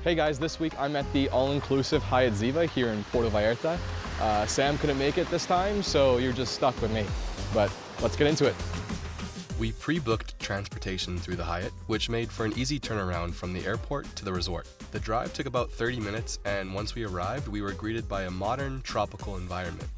Hey guys, this week I'm at the all-inclusive HYATT ZIVA here in Puerto Vallarta. Sam couldn't make it this time, so you're just stuck with me. But let's get into it. We pre-booked transportation through the HYATT, which made for an easy turnaround from the airport to the resort. The drive took about 30 minutes, and once we arrived, we were greeted by a modern, tropical environment.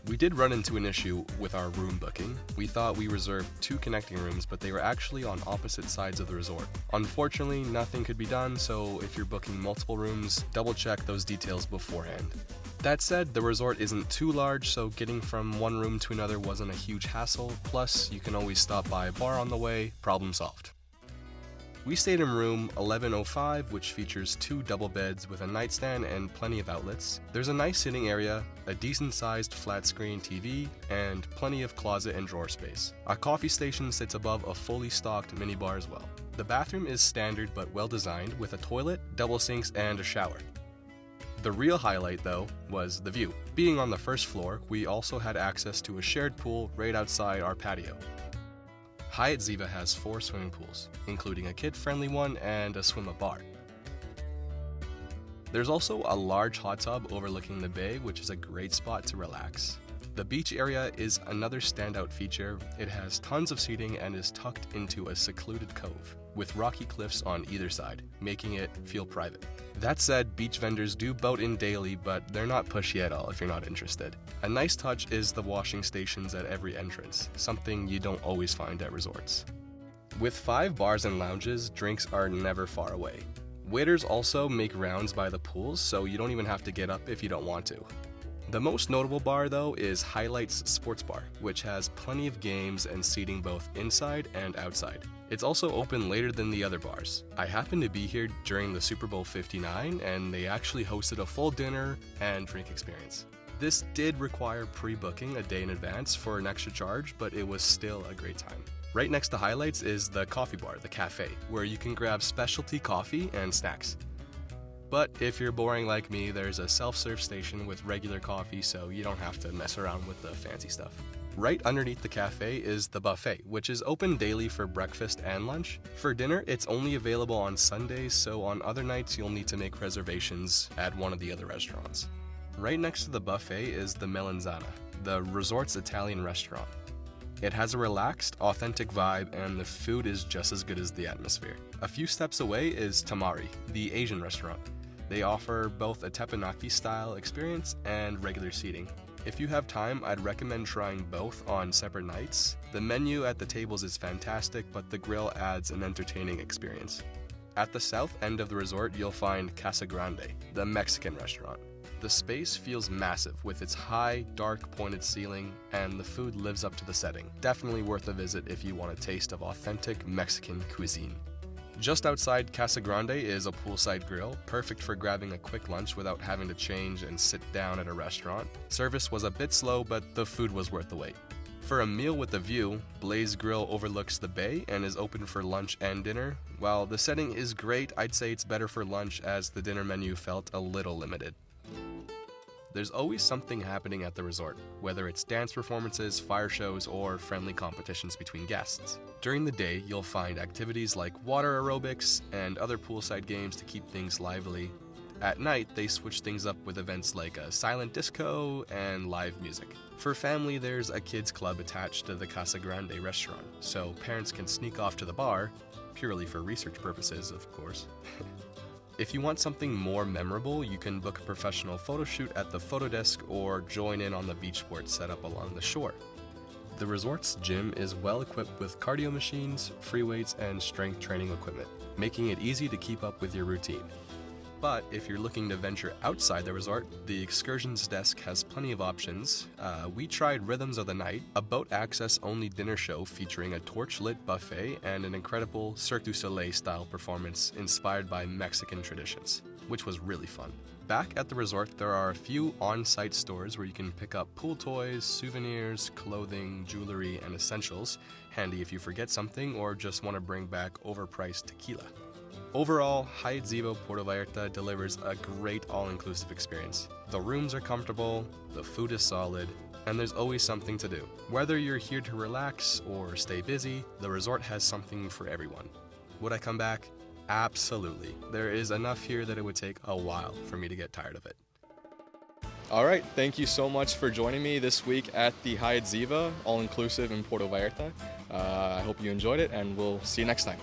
We did run into an issue with our room booking. We thought we reserved 2 connecting rooms, but they were actually on opposite sides of the resort. Unfortunately, nothing could be done, so if you're booking multiple rooms, double check those details beforehand. That said, the resort isn't too large, so getting from one room to another wasn't a huge hassle, plus you can always stop by a bar on the way, problem solved. We stayed in room 1105, which features 2 double beds with a nightstand and plenty of outlets. There's a nice sitting area, a decent-sized flat-screen TV, and plenty of closet and drawer space. Our coffee station sits above a fully stocked minibar as well. The bathroom is standard but well-designed with a toilet, double sinks, and a shower. The real highlight, though, was the view. Being on the first floor, we also had access to a shared pool right outside our patio. HYATT ZIVA has 4 swimming pools, including a kid-friendly one and a swim-up bar. There's also a large hot tub overlooking the bay, which is a great spot to relax. The beach area is another standout feature. It has tons of seating and is tucked into a secluded cove, with rocky cliffs on either side, making it feel private. That said, beach vendors do boat in daily, but they're not pushy at all if you're not interested. A nice touch is the washing stations at every entrance, something you don't always find at resorts. With 5 bars and lounges, drinks are never far away. Waiters also make rounds by the pools, so you don't even have to get up if you don't want to. The most notable bar, though, is Highlight's Sports Bar, which has plenty of games and seating both inside and outside. It's also open later than the other bars. I happened to be here during the Super Bowl 59, and they actually hosted a full dinner and drink experience. This did require pre-booking a day in advance for an extra charge, but it was still a great time. Right next to Highlights is the coffee bar, the cafe, where you can grab specialty coffee and snacks. But if you're boring like me, there's a self-serve station with regular coffee, so you don't have to mess around with the fancy stuff. Right underneath the cafe is the buffet, which is open daily for breakfast and lunch. For dinner, it's only available on Sundays, so on other nights you'll need to make reservations at one of the other restaurants. Right next to the buffet is the Melanzana, the resort's Italian restaurant. It has a relaxed, authentic vibe, and the food is just as good as the atmosphere. A few steps away is Tamari, the Asian restaurant. They offer both a teppanyaki-style experience and regular seating. If you have time, I'd recommend trying both on separate nights. The menu at the tables is fantastic, but the grill adds an entertaining experience. At the south end of the resort, you'll find Casa Grande, the Mexican restaurant. The space feels massive with its high, dark, pointed ceiling, and the food lives up to the setting. Definitely worth a visit if you want a taste of authentic Mexican cuisine. Just outside Casa Grande is a poolside grill, perfect for grabbing a quick lunch without having to change and sit down at a restaurant. Service was a bit slow, but the food was worth the wait. For a meal with a view, Blaze Grill overlooks the bay and is open for lunch and dinner. While the setting is great, I'd say it's better for lunch as the dinner menu felt a little limited. There's always something happening at the resort, whether it's dance performances, fire shows, or friendly competitions between guests. During the day, you'll find activities like water aerobics and other poolside games to keep things lively. At night, they switch things up with events like a silent disco and live music. For family, there's a kids club attached to the Casa Grande restaurant, so parents can sneak off to the bar, purely for research purposes, of course. If you want something more memorable, you can book a professional photo shoot at the photo desk or join in on the beach sports set up along the shore. The resort's gym is well equipped with cardio machines, free weights, and strength training equipment, making it easy to keep up with your routine. But if you're looking to venture outside the resort, the excursions desk has plenty of options. We tried Rhythms of the Night, a boat access-only dinner show featuring a torch-lit buffet and an incredible Cirque du Soleil-style performance inspired by Mexican traditions, which was really fun. Back at the resort, there are a few on-site stores where you can pick up pool toys, souvenirs, clothing, jewelry, and essentials, handy if you forget something or just want to bring back overpriced tequila. Overall, HYATT ZIVA Puerto Vallarta delivers a great all-inclusive experience. The rooms are comfortable, the food is solid, and there's always something to do. Whether you're here to relax or stay busy, the resort has something for everyone. Would I come back? Absolutely. There is enough here that it would take a while for me to get tired of it. All right, thank you so much for joining me this week at the HYATT ZIVA, all-inclusive in Puerto Vallarta. I hope you enjoyed it, and we'll see you next time.